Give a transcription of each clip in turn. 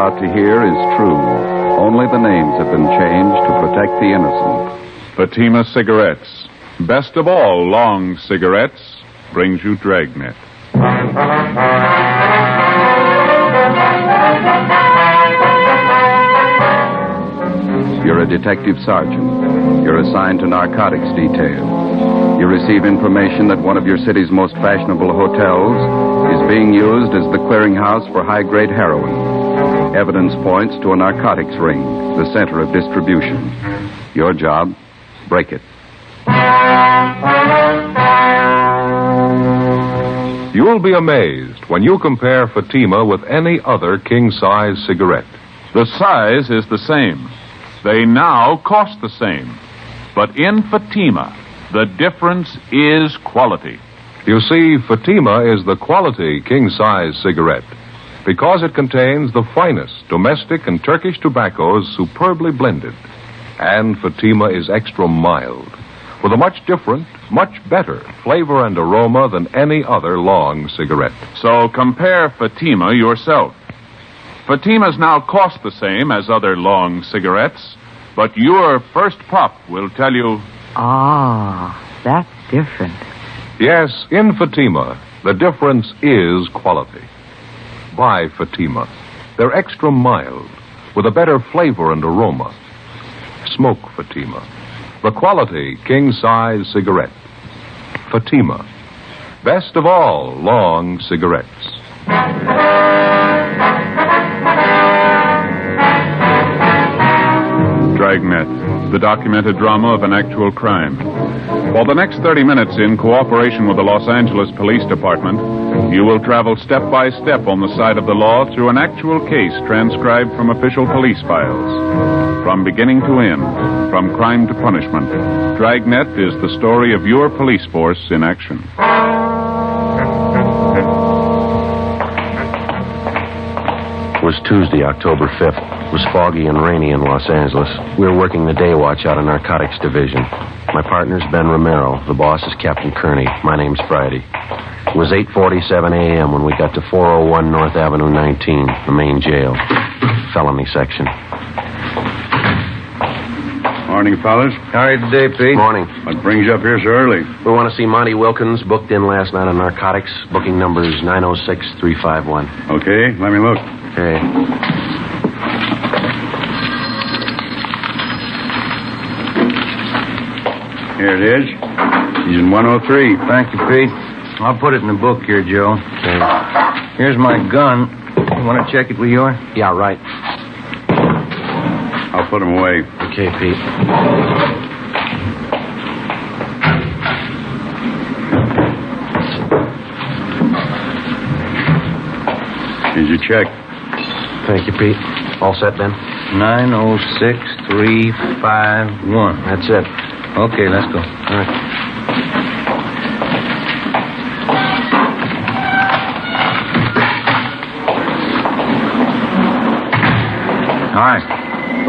about to hear is true. Only the names have been changed to protect the innocent. Fatima Cigarettes, best of all long cigarettes, brings you Dragnet. You're a detective sergeant. You're assigned to narcotics detail. You receive information that one of your city's most fashionable hotels is being used as the clearinghouse for high-grade heroin. Evidence points to a narcotics ring, the center of distribution. Your job, break it. You'll be amazed when you compare Fatima with any other king-size cigarette. The size is the same. They now cost the same. But in Fatima, the difference is quality. You see, Fatima is the quality king-size cigarette because it contains the finest domestic and Turkish tobaccos superbly blended. And Fatima is extra mild, with a much different, much better flavor and aroma than any other long cigarette. So compare Fatima yourself. Fatimas now cost the same as other long cigarettes, but your first puff will tell you... Ah, that's different. Yes, in Fatima, the difference is quality. Buy Fatima. They're extra mild, with a better flavor and aroma. Smoke Fatima, the quality king-size cigarette. Fatima, best of all long cigarettes. Dragnet, the documented drama of an actual crime. For the next 30 minutes, in cooperation with the Los Angeles Police Department, you will travel step by step on the side of the law through an actual case transcribed from official police files. From beginning to end, from crime to punishment, Dragnet is the story of your police force in action. It was Tuesday, October 5th. It was foggy and rainy in Los Angeles. We were working the day watch out of Narcotics Division. My partner's Ben Romero. The boss is Captain Kearney. My name's Friday. It was 8:47 a.m. when we got to 401 North Avenue 19, the main jail. Felony section. Morning, fellas. How are you today, Pete? Morning. What brings you up here so early? We want to see Monty Wilkins, booked in last night on Narcotics. Booking number is 906351. Okay, let me look. Okay. Here it is. He's in 103. Thank you, Pete. I'll put it in the book here, Joe. Okay. Here's my gun. You want to check it with yours? Yeah, right. I'll put him away. Okay, Pete. Here's your check. Thank you, Pete. All set, Ben? 906351. That's it. Okay, let's go. All right. Hi.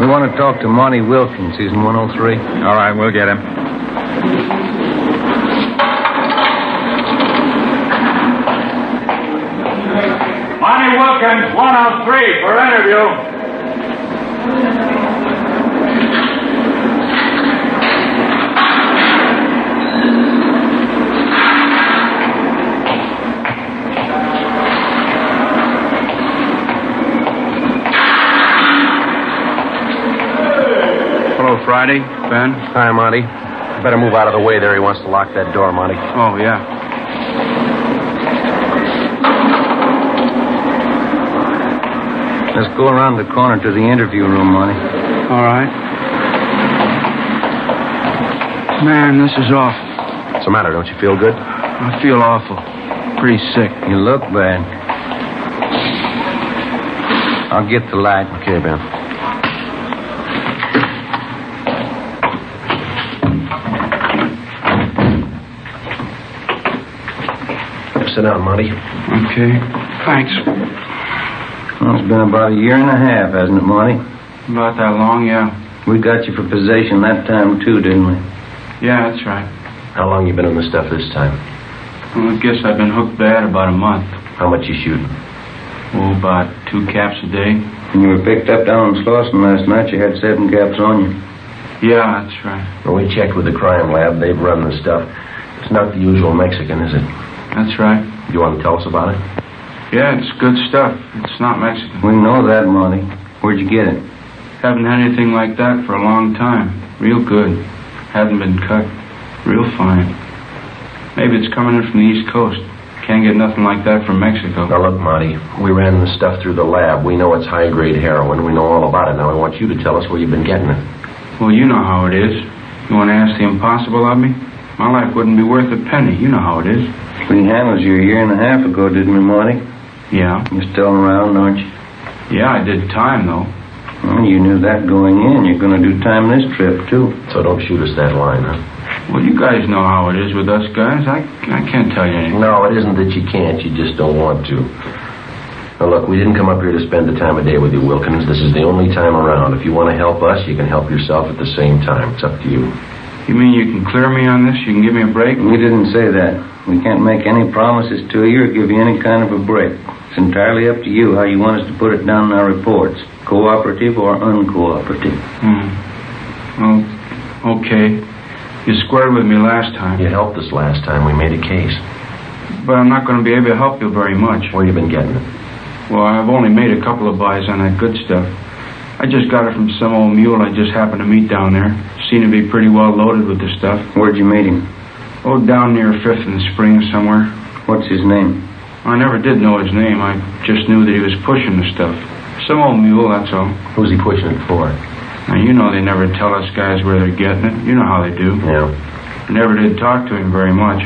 We want to talk to Monty Wilkins. He's in 103. All right, we'll get him. Monty Wilkins, 103 for interview. Friday, Ben? Hi, Monty. Better move out of the way there. He wants to lock that door, Monty. Oh, yeah. Let's go around the corner to the interview room, Monty. All right. Man, this is awful. What's the matter? Don't you feel good? I feel awful. Pretty sick. You look bad. I'll get the light. Okay, Ben. Sit down, Monty. Okay. Thanks. Well, it's been about a year and a half, hasn't it, Monty? About that long, yeah. We got you for possession that time, too, didn't we? Yeah, that's right. How long you been on this stuff this time? Well, I guess I've been hooked bad about a month. How much you shooting? Oh, about 2 caps a day. When you were picked up down in Slauson last night, you had 7 caps on you. Yeah, that's right. Well, we checked with the crime lab. They've run the stuff. It's not the usual Mexican, is it? That's right. You want to tell us about it? Yeah, it's good stuff. It's not Mexican. We know that, Monty. Where'd you get it? Haven't had anything like that for a long time. Real good. Hasn't been cut. Real fine. Maybe it's coming in from the East Coast. Can't get nothing like that from Mexico. Now, look, Monty, we ran the stuff through the lab. We know it's high-grade heroin. We know all about it. Now, I want you to tell us where you've been getting it. Well, you know how it is. You want to ask the impossible of me? My life wouldn't be worth a penny. You know how it is. We handled you a year and a half ago, didn't we, Monty? Yeah. You're still around, aren't you? Yeah, I did time, though. Well, you knew that going in. You're going to do time this trip, too. So don't shoot us that line, huh? Well, you guys know how it is with us guys. I can't tell you anything. No, it isn't that you can't. You just don't want to. Now, look, we didn't come up here to spend the time of day with you, Wilkins. This is the only time around. If you want to help us, you can help yourself at the same time. It's up to you. You mean you can clear me on this? You can give me a break? We didn't say that. We can't make any promises to you or give you any kind of a break. It's entirely up to you how you want us to put it down in our reports. Cooperative or uncooperative. Well, okay. You squared with me last time. You helped us last time. We made a case. But I'm not going to be able to help you very much. Where you been getting it? Well, I've only made a couple of buys on that good stuff. I just got it from some old mule I just happened to meet down there. Seemed to be pretty well loaded with the stuff. Where'd you meet him? Oh, down near 5th and Spring somewhere. What's his name? I never did know his name. I just knew that he was pushing the stuff. Some old mule, that's all. Who's he pushing it for? Now, you know they never tell us guys where they're getting it. You know how they do. Yeah. I never did talk to him very much.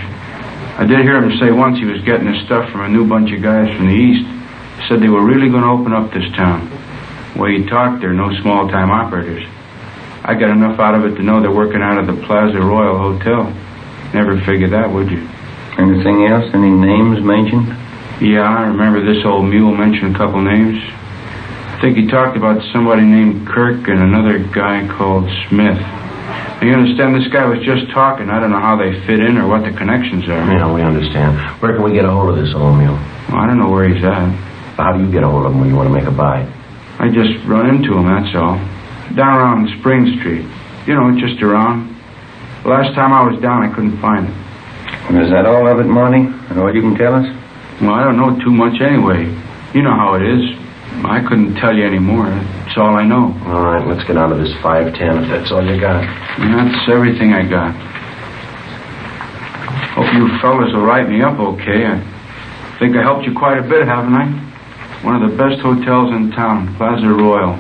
I did hear him say once he was getting his stuff from a new bunch of guys from the East. He said they were really going to open up this town. The way he talked, they're no small-time operators. I got enough out of it to know they're working out of the Plaza Royal Hotel. Never figured that, would you? Anything else? Any names mentioned? Yeah, I remember this old mule mentioned a couple names. I think he talked about somebody named Kirk and another guy called Smith. Now, you understand, this guy was just talking. I don't know how they fit in or what the connections are. Yeah, we understand. Where can we get a hold of this old mule? Well, I don't know where he's at. How do you get a hold of him when you want to make a buy? I just run into him, that's all. Down around Spring Street. You know, just around. The last time I was down, I couldn't find him. And is that all of it, Monty? And all you can tell us? Well, I don't know too much anyway. You know how it is. I couldn't tell you any more. That's all I know. All right, let's get on to this 510 if that's all you got. And that's everything I got. Hope you fellas will write me up okay. I think I helped you quite a bit, haven't I? One of the best hotels in town, Plaza Royal.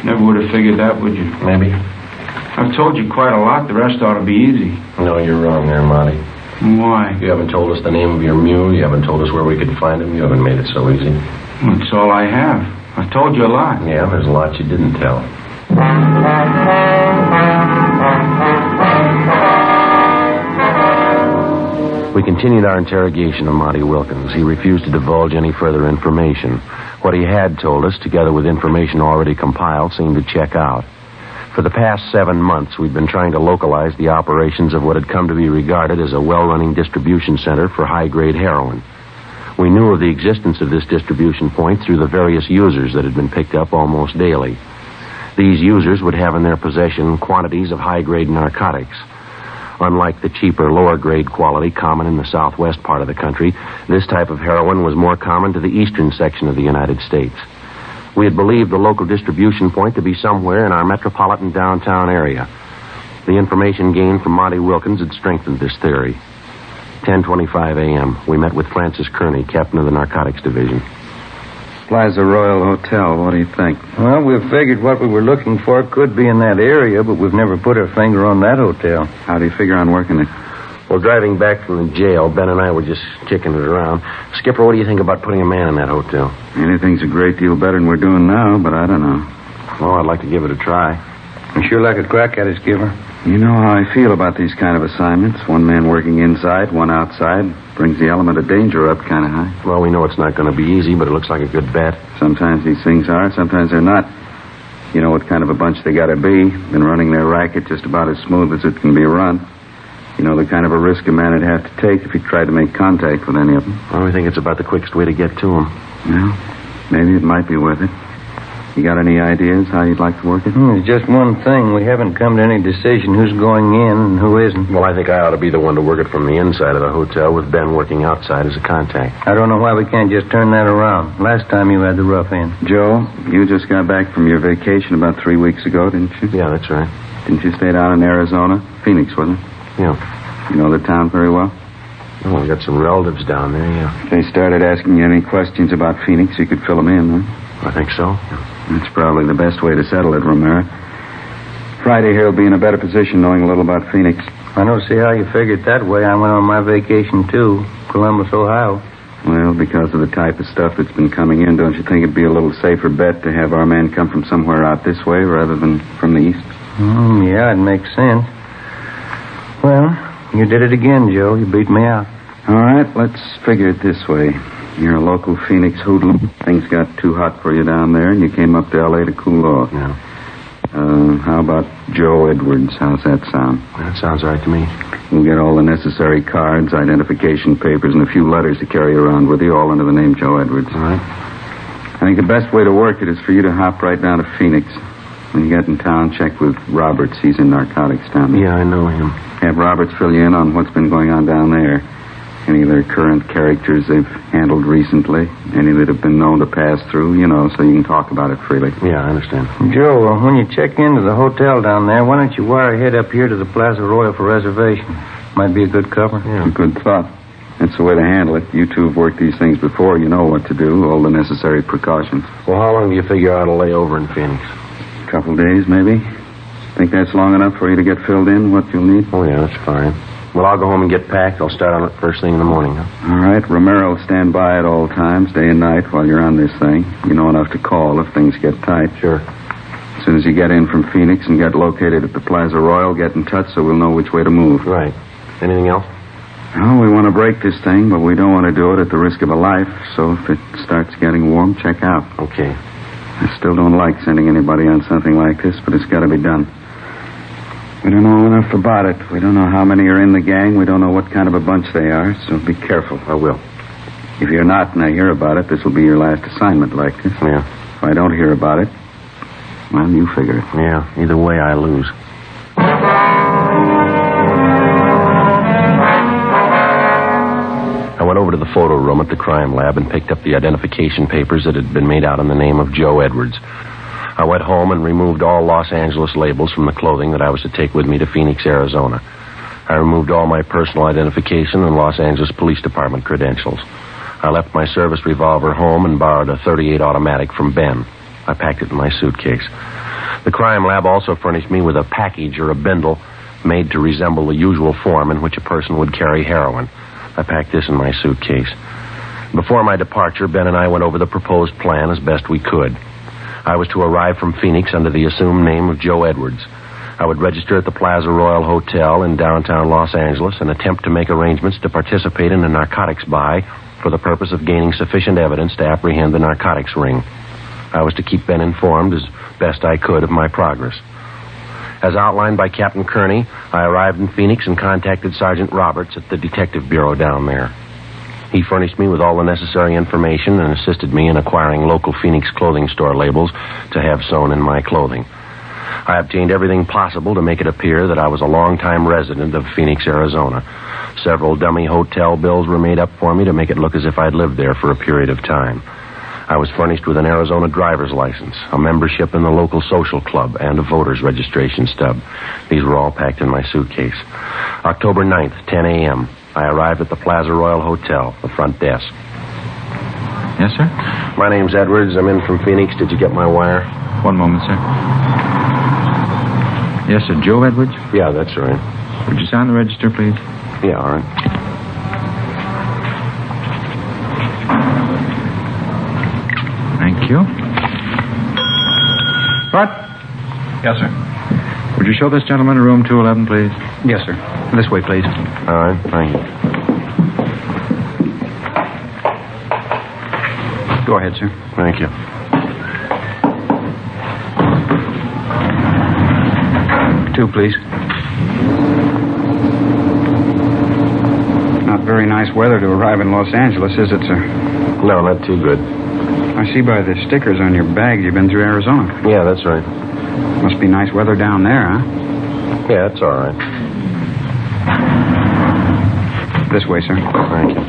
Never would have figured that, would you? Maybe. I've told you quite a lot. The rest ought to be easy. No, you're wrong there, Monty. Why? You haven't told us the name of your mule. You haven't told us where we could find him. You haven't made it so easy. Well, that's all I have. I've told you a lot. Yeah, there's a lot you didn't tell. We continued our interrogation of Monty Wilkins. He refused to divulge any further information. What he had told us, together with information already compiled, seemed to check out. For the past 7 months, we'd been trying to localize the operations of what had come to be regarded as a well-running distribution center for high-grade heroin. We knew of the existence of this distribution point through the various users that had been picked up almost daily. These users would have in their possession quantities of high-grade narcotics. Unlike the cheaper, lower-grade quality common in the southwest part of the country, this type of heroin was more common to the eastern section of the United States. We had believed the local distribution point to be somewhere in our metropolitan downtown area. The information gained from Monty Wilkins had strengthened this theory. 10:25 a.m. We met with Francis Kearney, captain of the Narcotics Division. Plaza Royal Hotel, what do you think? Well, we've figured what we were looking for could be in that area, but we've never put our finger on that hotel. How do you figure on working it? Well, driving back from the jail, Ben and I were just kicking it around. Skipper, what do you think about putting a man in that hotel? Anything's a great deal better than we're doing now, but I don't know. Oh, I'd like to give it a try. You sure like a crack at it, Skipper? You know how I feel about these kind of assignments. One man working inside, one outside. Brings the element of danger up kind of high. Well, we know it's not going to be easy, but it looks like a good bet. Sometimes these things are, sometimes they're not. You know what kind of a bunch they got to be. Been running their racket just about as smooth as it can be run. You know the kind of a risk a man would have to take if he tried to make contact with any of them. Well, we think it's about the quickest way to get to them. Well, maybe it might be worth it. You got any ideas how you'd like to work it? There's just one thing. We haven't come to any decision who's going in and who isn't. Well, I think I ought to be the one to work it from the inside of the hotel with Ben working outside as a contact. I don't know why we can't just turn that around. Last time you had the rough end. Joe, you just got back from your vacation about 3 weeks ago, didn't you? Yeah, that's right. Didn't you stay down in Arizona? Phoenix, wasn't it? Yeah. You know the town very well? Oh, we got some relatives down there, yeah. If they started asking you any questions about Phoenix, you could fill them in, huh? I think so. That's probably the best way to settle it, Romero. Friday here will be in a better position knowing a little about Phoenix. I don't see how you figured that way. I went on my vacation, too. Columbus, Ohio. Well, because of the type of stuff that's been coming in, don't you think it'd be a little safer bet to have our man come from somewhere out this way rather than from the east? Yeah, it makes sense. Well, you did it again, Joe. You beat me out. All right, let's figure it this way. You're a local Phoenix hoodlum. Things got too hot for you down there, and you came up to L.A. to cool off. Yeah. How about Joe Edwards? How's that sound? That sounds right to me. We'll get all the necessary cards, identification papers, and a few letters to carry around with you, all under the name Joe Edwards. All right. I think the best way to work it is for you to hop right down to Phoenix. When you get in town, check with Roberts. He's in narcotics down there. Yeah, I know him. Have Roberts fill you in on what's been going on down there. Any of their current characters they've handled recently. Any that have been known to pass through, so you can talk about it freely. Yeah, I understand. Joe, when you check into the hotel down there, why don't you wire ahead up here to the Plaza Royal for reservation? Might be a good cover. Yeah. Good thought. That's the way to handle it. You two have worked these things before. You know what to do, all the necessary precautions. Well, how long do you figure I ought to lay over in Phoenix? A couple days, maybe. Think that's long enough for you to get filled in, what you'll need? Oh, yeah, that's fine. Well, I'll go home and get packed. I'll start on it first thing in the morning, huh? All right. Romero will stand by at all times, day and night, while you're on this thing. You know enough to call if things get tight. Sure. As soon as you get in from Phoenix and get located at the Plaza Royal, get in touch so we'll know which way to move. Right. Anything else? Well, we want to break this thing, but we don't want to do it at the risk of a life. So if it starts getting warm, check out. Okay. I still don't like sending anybody on something like this, but it's got to be done. We don't know enough about it. We don't know how many are in the gang. We don't know what kind of a bunch they are, so be careful. I will. If you're not and I hear about it, this will be your last assignment like this. Yeah. If I don't hear about it, well, you figure it. Yeah, either way I lose. I went over to the photo room at the crime lab and picked up the identification papers that had been made out in the name of Joe Edwards. I went home and removed all Los Angeles labels from the clothing that I was to take with me to Phoenix, Arizona. I removed all my personal identification and Los Angeles Police Department credentials. I left my service revolver home and borrowed a .38 automatic from Ben. I packed it in my suitcase. The crime lab also furnished me with a package or a bindle made to resemble the usual form in which a person would carry heroin. I packed this in my suitcase. Before my departure, Ben and I went over the proposed plan as best we could. I was to arrive from Phoenix under the assumed name of Joe Edwards. I would register at the Plaza Royal Hotel in downtown Los Angeles and attempt to make arrangements to participate in a narcotics buy for the purpose of gaining sufficient evidence to apprehend the narcotics ring. I was to keep Ben informed as best I could of my progress. As outlined by Captain Kearney, I arrived in Phoenix and contacted Sergeant Roberts at the Detective Bureau down there. He furnished me with all the necessary information and assisted me in acquiring local Phoenix clothing store labels to have sewn in my clothing. I obtained everything possible to make it appear that I was a long-time resident of Phoenix, Arizona. Several dummy hotel bills were made up for me to make it look as if I'd lived there for a period of time. I was furnished with an Arizona driver's license, a membership in the local social club, and a voter's registration stub. These were all packed in my suitcase. October 9th, 10 a.m., I arrived at the Plaza Royal Hotel, the front desk. Yes, sir? My name's Edwards. I'm in from Phoenix. Did you get my wire? One moment, sir. Yes, sir. Joe Edwards? Yeah, that's right. Would you sign the register, please? Yeah, all right. Thank you. What? Yes, sir. Would you show this gentleman to room 211, please? Yes, sir. This way, please. All right, thank you. Go ahead, sir. Thank you. Two, please. Not very nice weather to arrive in Los Angeles, is it, sir? No, not too good. I see by the stickers on your bags you've been through Arizona. Yeah, that's right. Must be nice weather down there, huh? Yeah, it's all right. This way, sir. Thank you.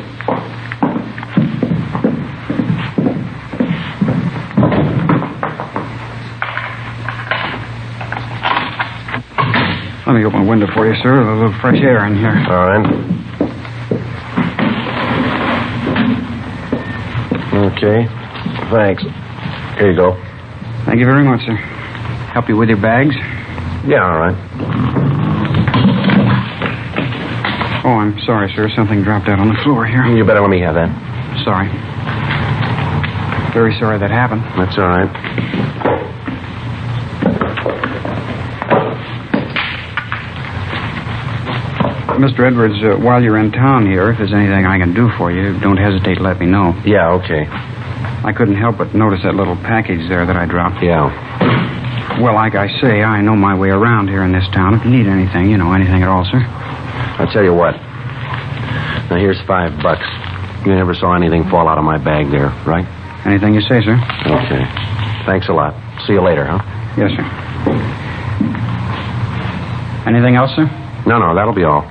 Let me open a window for you, sir. A little fresh air in here. All right. Okay. Thanks. Here you go. Thank you very much, sir. Help you with your bags? Yeah, all right. Oh, I'm sorry, sir. Something dropped out on the floor here. You better let me have that. Sorry. Very sorry that happened. That's all right. Mr. Edwards, while you're in town here, if there's anything I can do for you, don't hesitate to let me know. Yeah, okay. I couldn't help but notice that little package there that I dropped. Yeah. Well, like I say, I know my way around here in this town. If you need anything, anything at all, sir. I'll tell you what. Now, here's $5. You never saw anything fall out of my bag there, right? Anything you say, sir. Okay. Thanks a lot. See you later, huh? Yes, sir. Anything else, sir? No, that'll be all.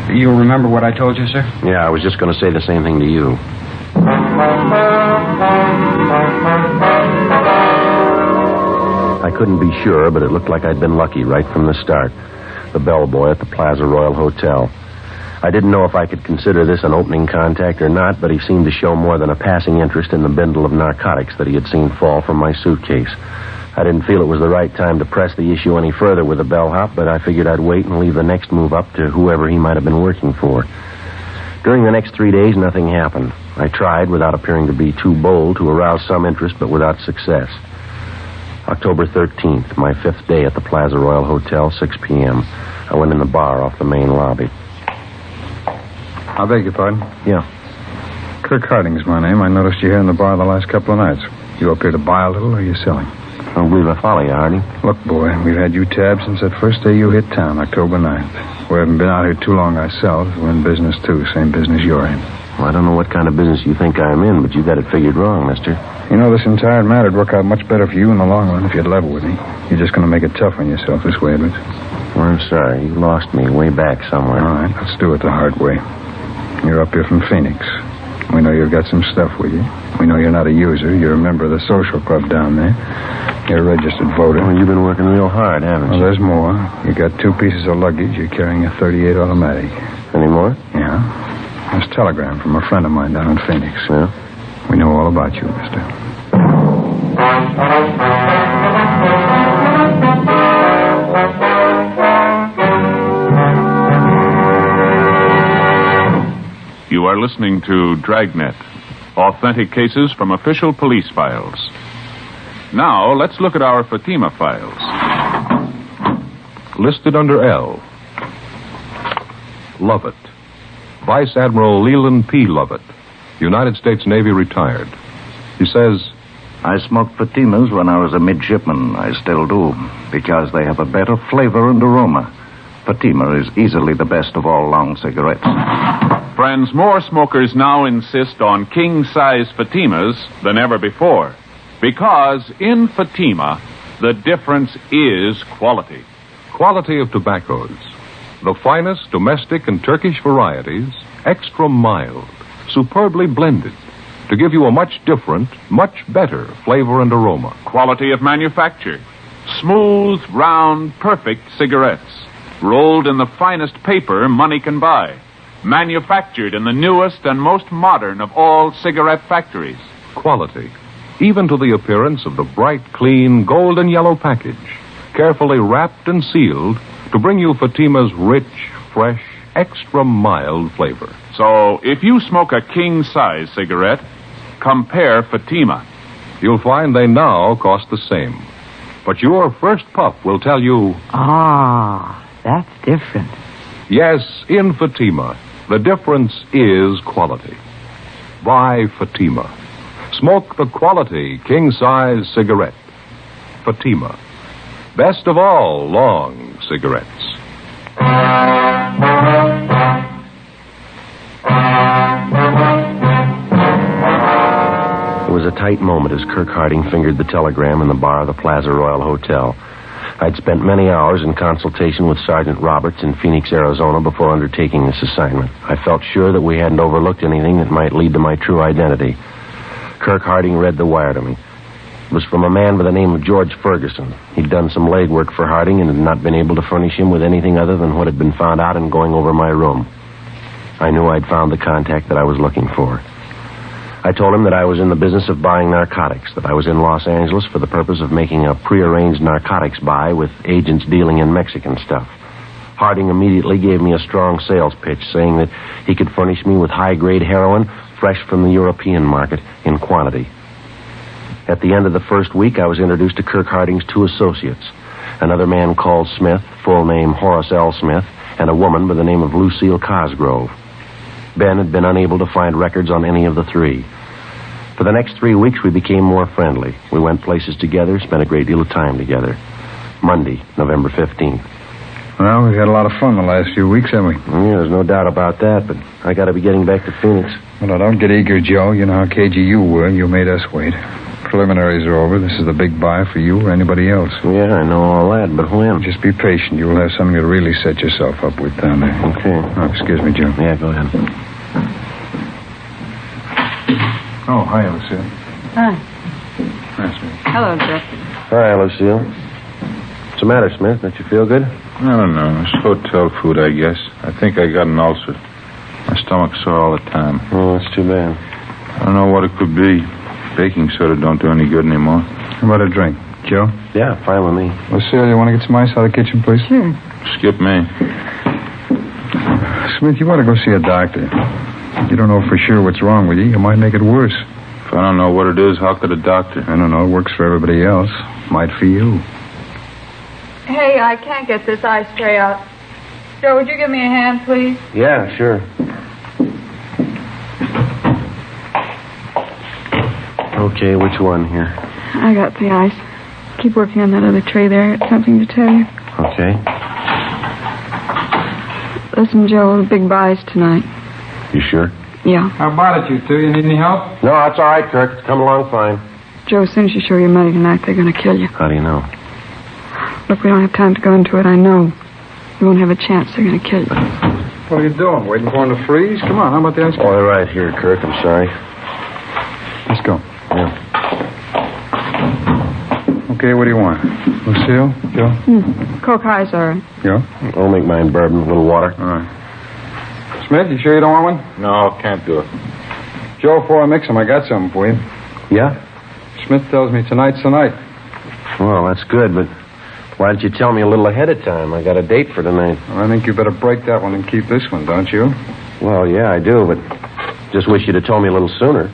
You remember what I told you, sir? Yeah, I was just going to say the same thing to you. I couldn't be sure, but it looked like I'd been lucky right from the start. The bellboy at the Plaza Royal Hotel. I didn't know if I could consider this an opening contact or not, but he seemed to show more than a passing interest in the bindle of narcotics that he had seen fall from my suitcase. I didn't feel it was the right time to press the issue any further with the bellhop, but I figured I'd wait and leave the next move up to whoever he might have been working for. During the next 3 days, nothing happened. I tried, without appearing to be too bold, to arouse some interest, but without success. October 13th, my 5th day at the Plaza Royal Hotel, 6 p.m. I went in the bar off the main lobby. I beg your pardon? Yeah. Kirk Harding's my name. I noticed you here in the bar the last couple of nights. You up here to buy a little, or are you selling? I don't believe I follow you, Harding. Look, boy, we've had you tabbed since that first day you hit town, October 9th. We haven't been out here too long ourselves. We're in business, too. Same business you're in. Well, I don't know what kind of business you think I'm in, but you got it figured wrong, mister. You know, this entire matter would work out much better for you in the long run if you'd level with me. You're just going to make it tough on yourself this way, Edwards. Well, I'm sorry. You lost me way back somewhere. All right, let's do it the hard way. You're up here from Phoenix. We know you've got some stuff with you. We know you're not a user. You're a member of the social club down there. You're a registered voter. Well, you've been working real hard, haven't you? Well, there's more. You got 2 pieces of luggage. You're carrying a .38 automatic. Any more? Yeah. There's a telegram from a friend of mine down in Phoenix. Yeah? We know all about you, mister. You are listening to Dragnet, authentic cases from official police files. Now, let's look at our Fatima files. Listed under L. Lovett. Vice Admiral Leland P. Lovett, United States Navy, retired. He says, I smoked Fatimas when I was a midshipman. I still do, because they have a better flavor and aroma. Fatima is easily the best of all long cigarettes. Friends, more smokers now insist on king-size Fatimas than ever before. Because in Fatima, the difference is quality. quality of tobaccos. The finest domestic and Turkish varieties, extra mild, superbly blended, to give you a much different, much better flavor and aroma. Quality of manufacture. Smooth, round, perfect cigarettes. Rolled in the finest paper money can buy. Manufactured in the newest and most modern of all cigarette factories. Quality, even to the appearance of the bright, clean, gold and yellow package, carefully wrapped and sealed to bring you Fatima's rich, fresh, extra mild flavor. So, if you smoke a king-size cigarette, compare Fatima. You'll find they now cost the same. But your first puff will tell you... Ah, that's different. Yes, in Fatima, the difference is quality. Buy Fatima. Smoke the quality king-size cigarette. Fatima. Best of all long cigarettes. tight moment as Kirk Harding fingered the telegram in the bar of the Plaza Royal Hotel. I'd spent many hours in consultation with Sergeant Roberts in Phoenix, Arizona before undertaking this assignment. I felt sure that we hadn't overlooked anything that might lead to my true identity. Kirk Harding read the wire to me. It was from a man by the name of George Ferguson. He'd done some legwork for Harding and had not been able to furnish him with anything other than what had been found out in going over my room. I knew I'd found the contact that I was looking for. I told him that I was in the business of buying narcotics, that I was in Los Angeles for the purpose of making a prearranged narcotics buy with agents dealing in Mexican stuff. Harding immediately gave me a strong sales pitch, saying that he could furnish me with high-grade heroin fresh from the European market in quantity. At the end of the first week, I was introduced to Kirk Harding's two associates, another man called Smith, full name Horace L. Smith, and a woman by the name of Lucille Cosgrove. Ben had been unable to find records on any of the three. For the next 3 weeks, we became more friendly. We went places together, spent a great deal of time together. Monday, November 15th. Well, we've had a lot of fun the last few weeks, haven't we? Yeah, there's no doubt about that, but I got to be getting back to Phoenix. Well, now, don't get eager, Joe. You know how cagey you were. You made us wait. Preliminaries are over. This is the big buy for you or anybody else. Yeah, I know all that, but when? Just be patient. You will have something to really set yourself up with down there. Okay. Oh, excuse me, Joe. Yeah, go ahead. Oh, hi, Lucille. Hi. Nice to meet you. Hello, Jeff. Hi, Lucille. What's the matter, Smith? Don't you feel good? I don't know. It's hotel food, I guess. I think I got an ulcer. My stomach's sore all the time. Oh, that's too bad. I don't know what it could be. Baking soda don't do any good anymore. How about a drink, Joe? Yeah, fine with me. Lucille, you want to get some ice out of the kitchen, please? Sure. Skip me. Smith, you want to go see a doctor. You don't know for sure what's wrong with you. You might make it worse. If I don't know what it is, how could a doctor? I don't know. It works for everybody else. Might for you. Hey, I can't get this ice tray out. Joe, would you give me a hand, please? Yeah, sure. Okay, which one here? I got the ice. Keep working on that other tray there. It's something to tell you. Okay. Listen, Joe, the big buy's tonight. You sure? Yeah. How about it, you two? You need any help? No, that's all right, Kirk. It's coming along fine. Joe, as soon as you show your money tonight, they're going to kill you. How do you know? Look, we don't have time to go into it, I know. You won't have a chance. They're going to kill you. What are you doing? Waiting for them to freeze? Come on, how about the ice cream? Oh, they're right here, Kirk. I'm sorry. Let's go. Yeah. Okay, what do you want? Lucille? Joe? Coke High's all right. Joe? I'll make mine bourbon, a little water. All right. Smith, you sure you don't want one? No, can't do it. Joe, before I mix them, I got something for you. Yeah? Smith tells me tonight's the night. Well, that's good, but why didn't you tell me a little ahead of time? I got a date for tonight. Well, I think you better break that one and keep this one, don't you? Well, yeah, I do, but just wish you'd have told me a little sooner.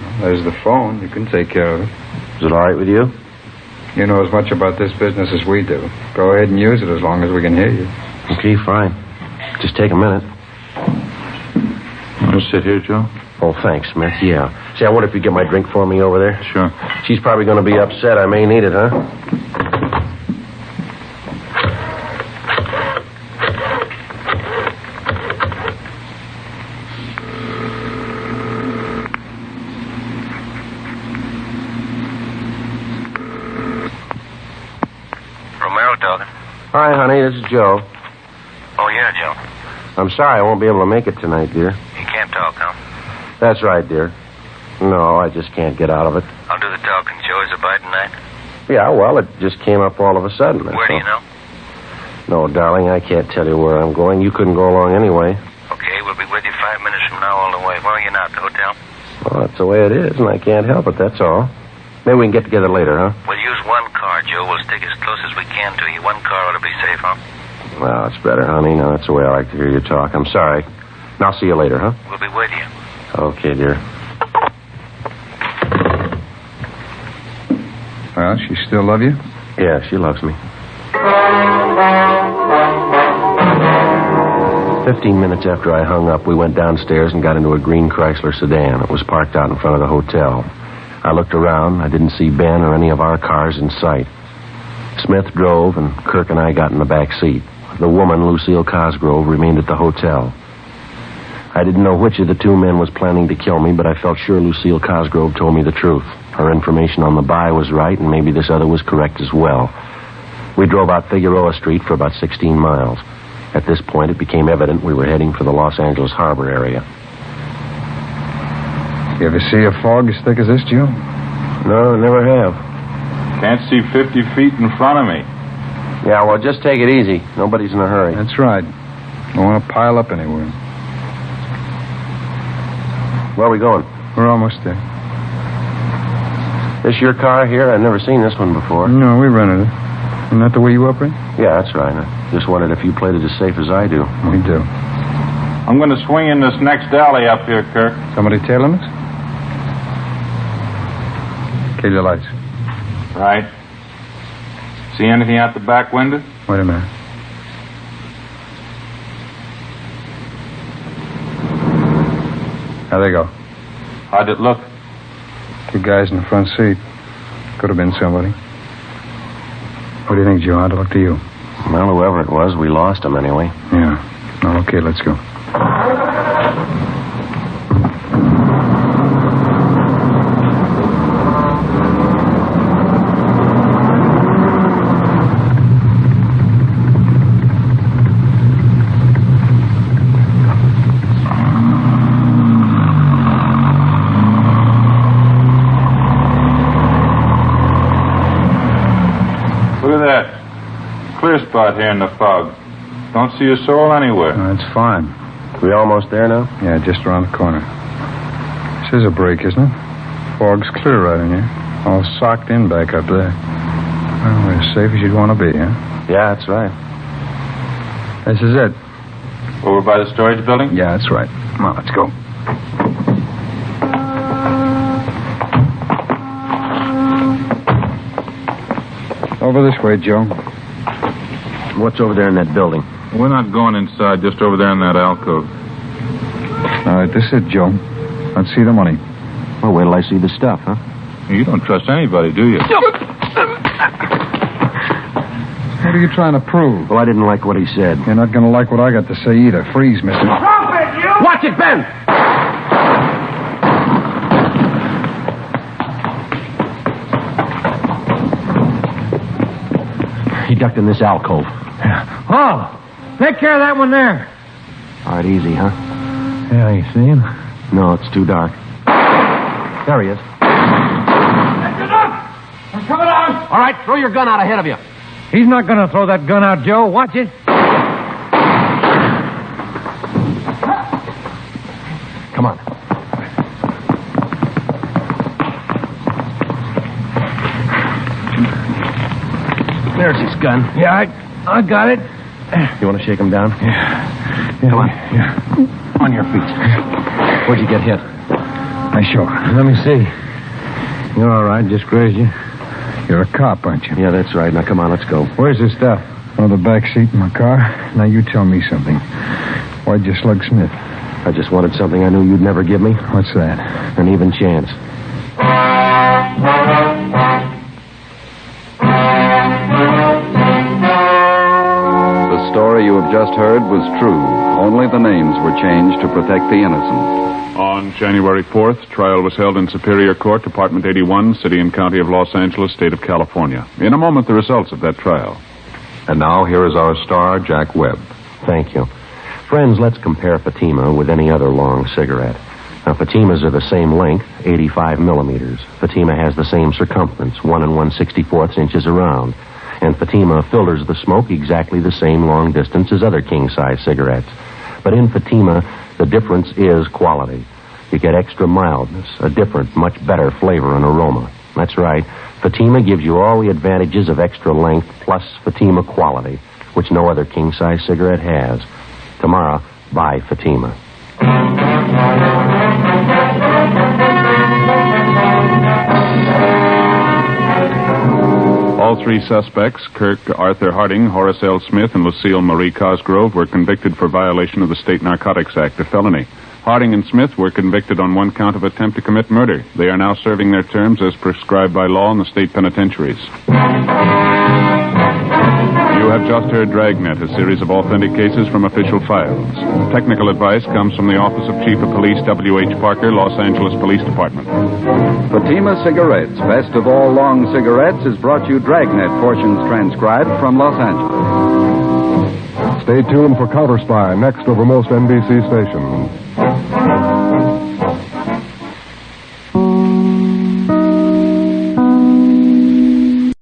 Well, there's the phone. You can take care of it. Is it all right with you? You know as much about this business as we do. Go ahead and use it as long as we can hear you. Okay, fine. Just take a minute. Want to sit here, Joe? Oh, thanks, Smith. Yeah. Say, I wonder if you get my drink for me over there? Sure. She's probably going to be upset. I may need it, huh? Romero talking. Hi, honey. This is Joe. Oh, yeah, Joe. I'm sorry I won't be able to make it tonight, dear. You can't talk, huh? That's right, dear. No, I just can't get out of it. I'll do the talking, Joe. Is it by tonight? Yeah, well, it just came up all of a sudden. Where do you know? No, darling, I can't tell you where I'm going. You couldn't go along anyway. Okay, we'll be with you 5 minutes from now all the way. Where are you now, at the hotel? Well, that's the way it is, and I can't help it, that's all. Maybe we can get together later, huh? We'll use one car, Joe. We'll stick as close as we can to you. One car ought to be safe, huh? Well, it's better, honey. Now, that's the way I like to hear you talk. I'm sorry. And I'll see you later, huh? We'll be with you. Okay, dear. Well, she still love you? Yeah, she loves me. 15 minutes after I hung up, we went downstairs and got into a green Chrysler sedan. It was parked out in front of the hotel. I looked around. I didn't see Ben or any of our cars in sight. Smith drove, and Kirk and I got in the back seat. The woman, Lucille Cosgrove, remained at the hotel. I didn't know which of the two men was planning to kill me, but I felt sure Lucille Cosgrove told me the truth. Her information on the buy was right, and maybe this other was correct as well. We drove out Figueroa Street for about 16 miles. At this point, it became evident we were heading for the Los Angeles harbor area. You ever see a fog as thick as this, Joe? No, never have. Can't see 50 feet in front of me. Yeah, well, just take it easy. Nobody's in a hurry. That's right. Don't want to pile up anywhere. Where are we going? We're almost there. This your car here? I've never seen this one before. No, we rented it. Isn't that the way you operate? Yeah, that's right. I just wondered if you played it as safe as I do. We do. I'm going to swing in this next alley up here, Kirk. Somebody tailing us? Kill your lights. Right. See anything out the back window? Wait a minute. How they go? How'd it look? Two guys in the front seat. Could have been somebody. What do you think, Joe? How'd it look to you? Well, whoever it was, we lost him anyway. Yeah. Oh, okay, let's go. Look at that. Clear spot here in the fog. Don't see a soul anywhere. No, that's fine. We almost there now? Yeah, just around the corner. This is a break, isn't it? Fog's clear right in here. All socked in back up there. Well, we're as safe as you'd want to be, huh? Yeah, that's right. This is it. Over by the storage building? Yeah, that's right. Come on, let's go. Over this way, Joe. What's over there in that building? We're not going inside, just over there in that alcove. All right, this is it, Joe. Let's see the money. Well, wait till I see the stuff, huh? You don't trust anybody, do you? What are you trying to prove? Well, I didn't like what he said. You're not going to like what I got to say either. Freeze, mister. Stop it, you! Watch it, Ben! He ducked in this alcove. Yeah. Oh, take care of that one there. All right, easy, huh? Yeah, you see him? No, it's too dark. There he is. That's enough! I'm coming out! All right, throw your gun out ahead of you. He's not going to throw that gun out, Joe. Watch it. Come on. There's his gun. Yeah, I got it. You want to shake him down? Yeah. Come on. Yeah. On your feet. Where'd you get hit? I sure. Let me see. You're all right. Just grazed you. You're a cop, aren't you? Yeah, that's right. Now, come on, let's go. Where's the stuff? On the back seat in my car. Now, you tell me something. Why'd you slug Smith? I just wanted something I knew you'd never give me. What's that? An even chance. The story you have just heard was true. Only the names were changed to protect the innocent. On January 4th, trial was held in Superior Court, Department 81, City and County of Los Angeles, State of California. In a moment, the results of that trial. And now, here is our star, Jack Webb. Thank you. Friends, let's compare Fatima with any other long cigarette. Now, Fatimas are the same length, 85 millimeters. Fatima has the same circumference, 1 1/64 inches around. And Fatima filters the smoke exactly the same long distance as other king-size cigarettes. But in Fatima, the difference is quality. You get extra mildness, a different, much better flavor and aroma. That's right. Fatima gives you all the advantages of extra length plus Fatima quality, which no other king-size cigarette has. Tomorrow, buy Fatima. All three suspects, Kirk Arthur Harding, Horace L. Smith, and Lucille Marie Cosgrove, were convicted for violation of the State Narcotics Act, a felony. Harding and Smith were convicted on one count of attempt to commit murder. They are now serving their terms as prescribed by law in the state penitentiaries. You You have just heard Dragnet, a series of authentic cases from official files. Technical advice comes from the Office of Chief of Police W.H. Parker, Los Angeles Police Department. Fatima Cigarettes, best of all long cigarettes, has brought you Dragnet portions transcribed from Los Angeles. Stay tuned for Counter Spy next over most NBC stations.